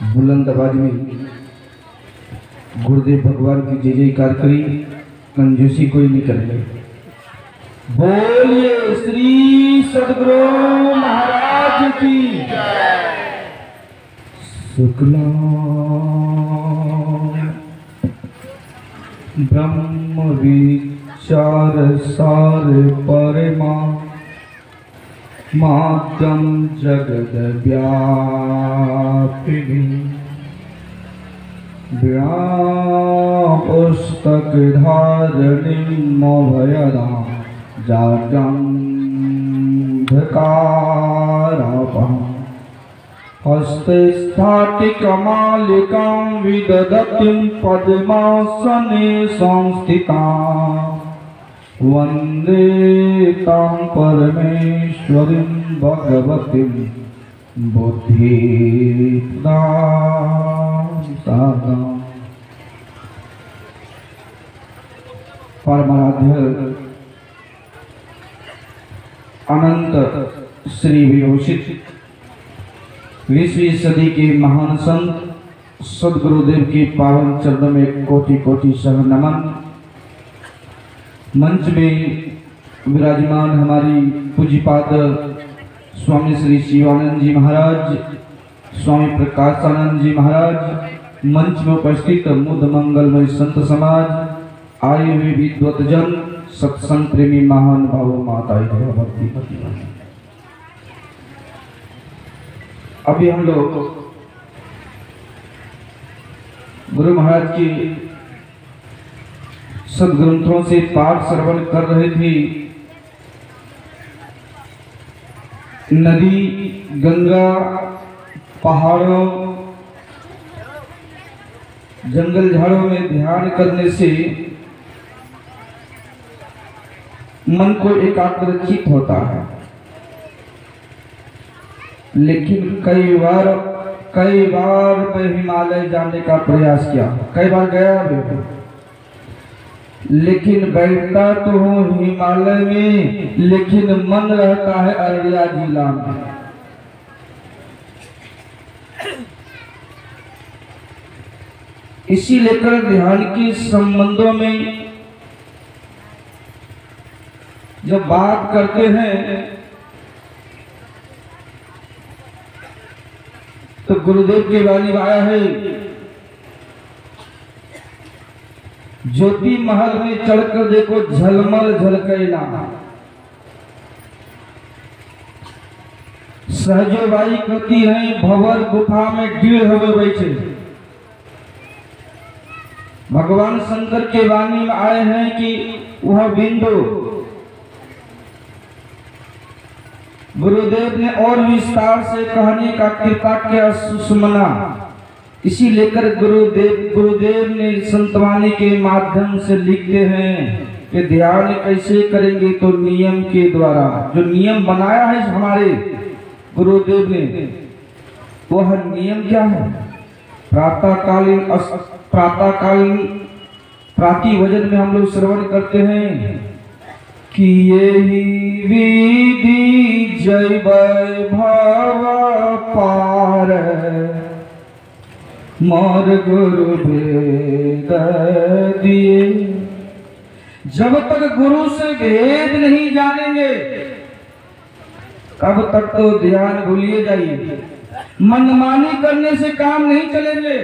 बुलंद आवाज में गुरुदेव भगवान की जय जयकार करी, कंजूसी कोई नहीं करे। बोलिए श्री सद्गुरु महाराज की शुक्ला ब्रह्म विचार सार परमा मातम जगद व्यापिनी पुस्तक धारिणी भयदा जागंधकारापहं हस्ते स्फाटिकमालिकां विदधतीं पद्मासने संस्थितां वन्दे तां परमेश्वरीं भगवतीं बुद्धिप्रदां। परमाराध्य अनंत श्री विभूषित 20वीं सदी के महान संत सद्गुरुदेव के पावन चरणों में कोटि कोटि सह नमन। मंच में विराजमान हमारी पूज्यपाद स्वामी श्री शिवानंद जी महाराज, स्वामी प्रकाशानंद जी महाराज, मंच में उपस्थित मुद मंगलमय संत समाज, आए हुए विद्वतजन, सत्संग प्रेमी महान भाव माताएं भक्ति। अभी हम लोग गुरु महाराज की सदग्रंथों से पाठ श्रवण कर रहे थे। नदी, गंगा, पहाड़ों, जंगल झाड़ों में ध्यान करने से मन को एकाग्रचित होता है, लेकिन कई बार मैं हिमालय जाने का प्रयास किया, कई बार गया भी, लेकिन बैठता तो हूँ हिमालय में, लेकिन मन रहता है अररिया जिला में। इसी लेकर ध्यान के संबंधों में जब बात करते हैं तो गुरुदेव की वाणी आया है, ज्योति महल में चढ़कर देखो झलमल झलकेला, सहजो बाई कहती है भंवर गुफा में डीढ़ हवे बैठे। भगवान शंकर के वाणी में आए हैं कि वह बिंदु गुरुदेव ने और विस्तार से कहने का कृपा किया सुषमना। इसी लेकर गुरुदेव ने संतवाणी के माध्यम से लिखते हैं कि ध्यान कैसे करेंगे, तो नियम के द्वारा। जो नियम बनाया है हमारे गुरुदेव ने, वह नियम क्या है? प्रातःकालीन प्रातिवचन में हम लोग श्रवण करते हैं कि यही विधि जय वैभव पार मोर गुरु भेद दिए। जब तक गुरु से भेद नहीं जानेंगे तब तक तो ध्यान भूलिए जाइए। मनमानी करने से काम नहीं चलेंगे।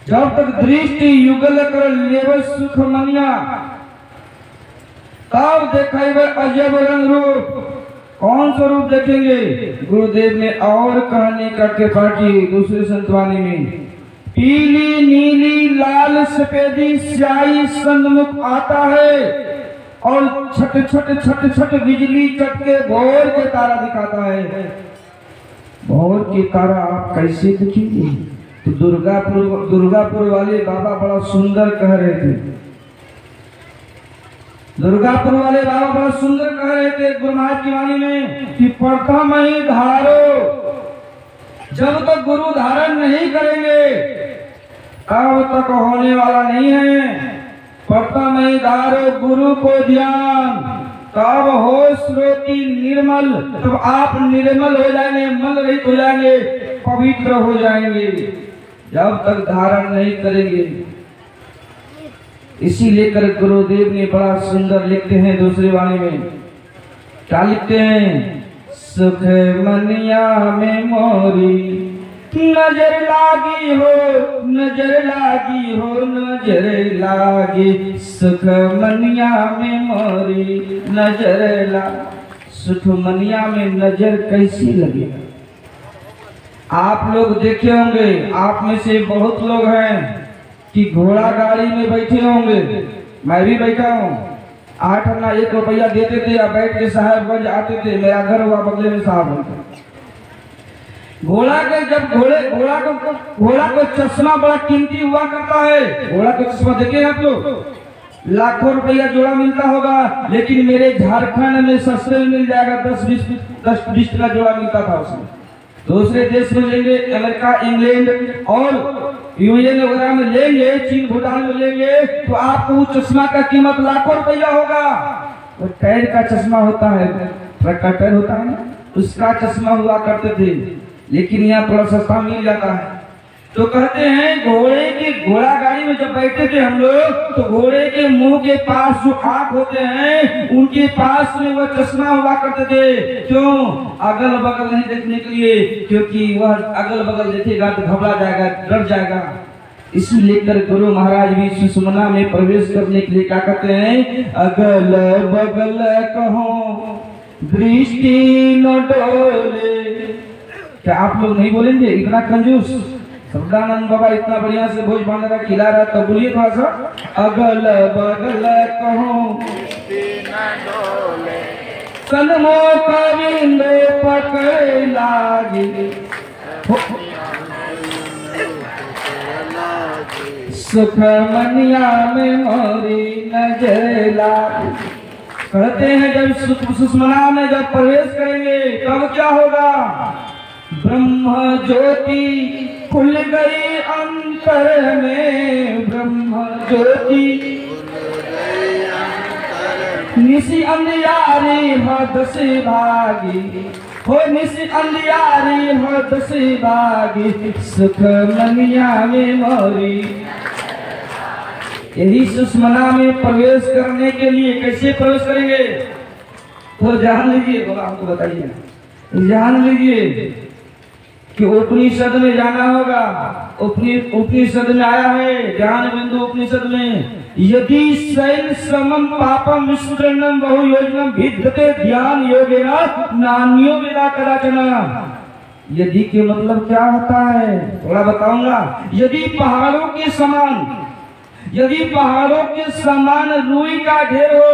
जब तक दृष्टि युगल कर लेव सुख मनिया, तब देखेंगे अजब रंग रूप। कौन सा रूप देखेंगे? गुरुदेव ने और कहने का कृपा की दूसरे संतवाणी में, पीली नीली लाल सफेदी स्याही सन्मुख आता है और छट छट बिजली चटके भोर के तारा दिखाता है। भोर के तारा आप कैसे दिखेंगे? तो दुर्गापुर वाले बाबा बड़ा सुंदर कह रहे थे। दुर्गापुर वाले बाबा बड़ा सुंदर कह रहे थे गुरु महाराज की वाणी में कि प्रथम ही धारो। जब तक गुरु धारण नहीं करेंगे तब तक होने वाला नहीं है। प्रथम ही धारो गुरु को ध्यान, तब होश श्रोति निर्मल, तब आप निर्मल हो जाएंगे, मल रहित हो जाएंगे, पवित्र हो जाएंगे, जब तक धारण नहीं करेंगे। इसी लेकर गुरुदेव ने बड़ा सुंदर लिखते हैं दूसरी वाणी में, क्या लिखते हैं? सुख मनिया में मोरी नजर लागी हो, नजर लागी हो, नजर लागी, सुख मनिया में मोरी नजर लागी। सुख मनिया में नजर कैसी लगी? आप लोग देखे होंगे, आप में से बहुत लोग हैं कि घोड़ा गाड़ी में बैठे होंगे, मैं भी बैठा हूँ। 8 आना 1 रुपया देते थे या बैठ के साहेबगंज आते थे, मेरा घर हुआ बगले में साहबगंज। घोड़ा के जब घोड़ा को चश्मा बड़ा कीमती हुआ करता है। घोड़ा का चश्मा देखे आप लोग, लाखों रुपया जोड़ा मिलता होगा, लेकिन मेरे झारखंड में सस्ते में मिल जाएगा, 10-20 का जोड़ा मिलता था उसमें। दूसरे देश में लेंगे, अमेरिका, इंग्लैंड और यूएन वगैरह में लेंगे, चीन भूटान में लेंगे, तो आपको चश्मा का कीमत लाखों रुपया होगा। वो टायर का चश्मा होता है, ट्रक का टायर होता है ना, उसका चश्मा हुआ करते थे, लेकिन यहाँ थोड़ा सस्ता मिल जाता है। तो कहते हैं घोड़ा गाड़ी में जब बैठते थे हम लोग, तो घोड़े के मुंह के पास जो आँख होते हैं, उनके पास में वह चश्मा हुआ करते थे। क्यों? अगल बगल नहीं देखने के लिए, क्योंकि वह अगल बगल देखेगा तो घबरा जाएगा, डर जाएगा। इसी लेकर गुरु महाराज भी सुषुम्ना में प्रवेश करने के लिए क्या कहते हैं? अगल बगल कहो दृष्टि न डोले। क्या आप लोग नहीं बोलेंगे? इतना कंजूस सदानंद बाबा इतना बढ़िया से भोज बांधरा खिला रहा, तो बोलिए थोड़ा सा। अगल बगल कहो कलमो कविंद पकड़ लागी, सुख मनिया में मोरी नजर लागी। कहते हैं जब सुषुम्ना में जब प्रवेश करेंगे तब क्या होगा? ब्रह्म ज्योति खुल गई अंतर में, ब्रह्म ज्योति निसी अंधियारी हद से भागी, हो निसी अंधियारी हद से भागी, सुख मनिया में मोरी। यही सुषुम्ना में प्रवेश करने के लिए कैसे प्रवेश करेंगे? तो जान लीजिए, बोला हमको बताइए, जान लीजिए कि उपनिषद में जाना होगा। उपनिषद में आया है, ज्ञान बिंदु उपनिषद में, यदि शैल समम पापम विष्णुचरणम बहु योजनम भिद्यते ध्यान योगेन नान्यो वेदा कदाचन। यदि के मतलब क्या होता है थोड़ा बताऊंगा। यदि पहाड़ों के समान रुई का ढेर हो,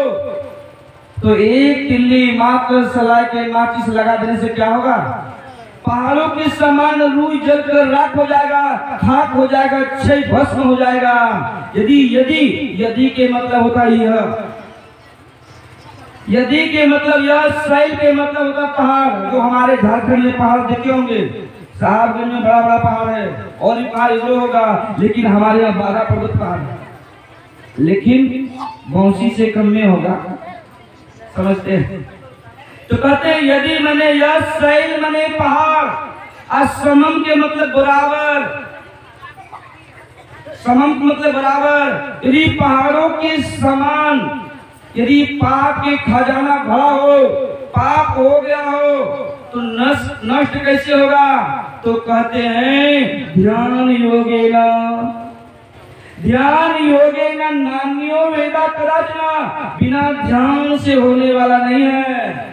तो एक तिल्ली मात्र सलाई के माचिस लगा देने से क्या होगा? पहाड़ों के समान रुई जलकर राख हो जाएगा, खाक हो जाएगा, क्षय भस्म हो जाएगा। यदि के मतलब होता यह, यदि के मतलब यह, शैल के मतलब होता पहाड़। जो हमारे झारखंड में पहाड़ देखे होंगे, साहबगंज में बड़ा बड़ा पहाड़ है, और भी पहाड़ जो होगा, लेकिन हमारे यहाँ 12 पर्वत पहाड़ है, लेकिन बौसी से कम में होगा, समझते हैं? तो कहते हैं यदि मने यह शैल मने पहाड़, और समम के मतलब बराबर, समम के मतलब बराबर। यदि पहाड़ों के समान, यदि पाप के खजाना भरा हो, पाप हो गया हो, तो नष्ट कैसे होगा? तो कहते हैं ध्यान योगेना, ध्यान योगेना नान्यो वेदा कदाचन। बिना ध्यान से होने वाला नहीं है,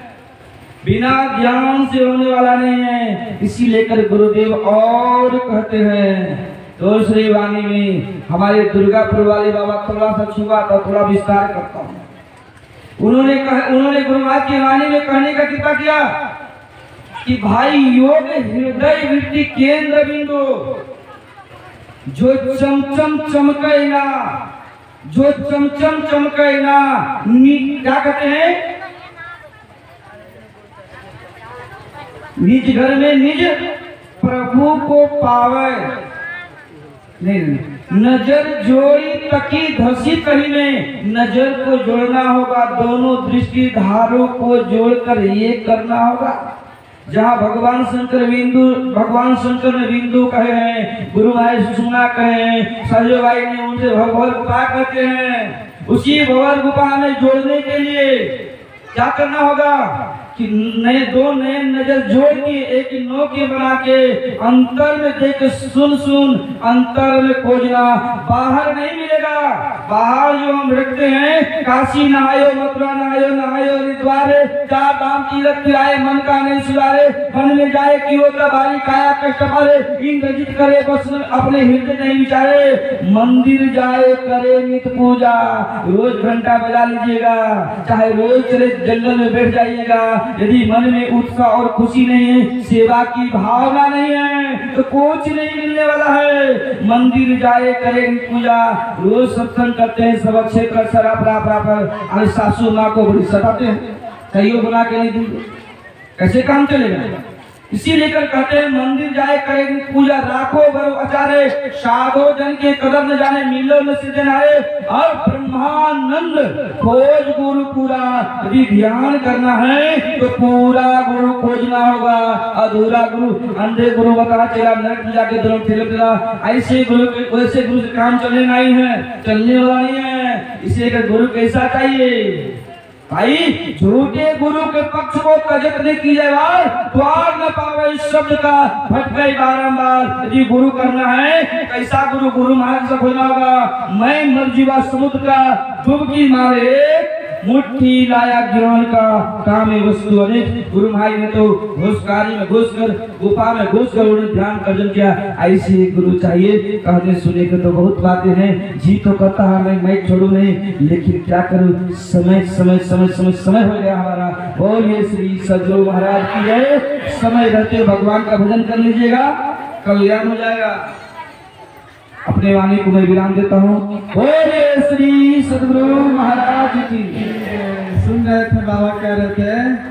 बिना ध्यान से होने वाला नहीं है। इसी लेकर गुरुदेव और कहते हैं दूसरी वाणी में, हमारे दुर्गापुर वाले बाबा थोड़ा सा छुआ तो थोड़ा विस्तार करता हूँ। उन्होंने गुरु महाराज की वाणी में कहने का कृपा किया कि भाई योग हृदय वृत्ति केंद्र बिंदु, जो चमचम चमके ना, जो चमचम चमके ना, क्या कहते हैं? निज घर में निज प्रभु को पावे। नहीं, नजर जोड़ी तकी धसी कहीं में नजर को जोड़ना होगा, दोनों दृष्टि धारों को जोड़कर ये करना होगा। जहाँ भगवान शंकर ने बिंदु कहे हैं, गुरु भाई सुषुम्ना कहे हैं, सरजू भाई ने उनसे भगवत गुफा कहते हैं। उसी भगवत गुफा में जोड़ने के लिए क्या करना होगा कि दो नए नजर जोड़ के एक नो के बना के अंतर में देख सुन अंतर में खोजना, बाहर नहीं मिलेगा। बाहर जो हम रखते हैं, काशी नहायो मथुरा नहायो हरिद्वारे, चार धाम तीर्थ फिराए मन का नहीं सुधारे, वन में जाए कि वो बारी काया कष्ट पारे, इंद्रजित करे बस अपने हृदय नहीं विचारे। मंदिर जाए करे नित पूजा, रोज घंटा बजा लीजिएगा, चाहे रोज चले जंगल में बैठ जाइएगा। यदि मन में उत्साह और खुशी नहीं है, सेवा की भावना नहीं है, तो कुछ नहीं मिलने वाला है। मंदिर जाए करे पूजा, रोज सत्संग करते हैं, सब क्षेत्र सरापर सासू माँ को बड़ी सताते हैं, सहयोग बना के नहीं देंगे, कैसे काम चलेगा। इसीलिए कहते हैं मंदिर जाए करे पूजा, राखो बरो आचार्य, साधो जन के कदर न जाने, मिलो न सिद्धन आए, और ब्रह्मानंद खोज गुरु पूरा। यदि ध्यान करना है तो पूरा गुरु खोजना होगा, अधूरा गुरु, अंधे गुरु बता चला नरक जाके दोनों ठेला, ऐसे गुरु वैसे गुरु से काम चलने नहीं है, चलने वाला नहीं है। इसलिए गुरु कैसा चाहिए भाई, झूठे गुरु के पक्ष को कजत नहीं की जाए, द्वार न पावे इस शब्द का भटके बारंबार। यदि गुरु करना है कैसा गुरु, गुरु महाराज से खोजना होगा। मैं मर्जीवा समुद्र का डुबकी मारे, मुट्ठी लाया ज्ञान का काम है वस्तु अनेक। गुरु भाई ने तो घुसकारी में घुसकर, गुफा में घुसकर उन्हें ध्यान अर्जन किया। ऐसे गुरु चाहिए। कहने सुने के तो बहुत बातें हैं, जी तो कहता है मैं छोड़ू नहीं, लेकिन क्या करूं, समय समय समय समय समय हो गया हमारा। बोलिए श्री सदगुरु महाराज की जय। समय रहते भगवान का भजन कर लीजिएगा, कल्याण हो जाएगा। अपने वाणी को मैं विराम देता हूँ। बोले श्री सदगुरु महाराज की। सुन रहे थे बाबा कह रहे थे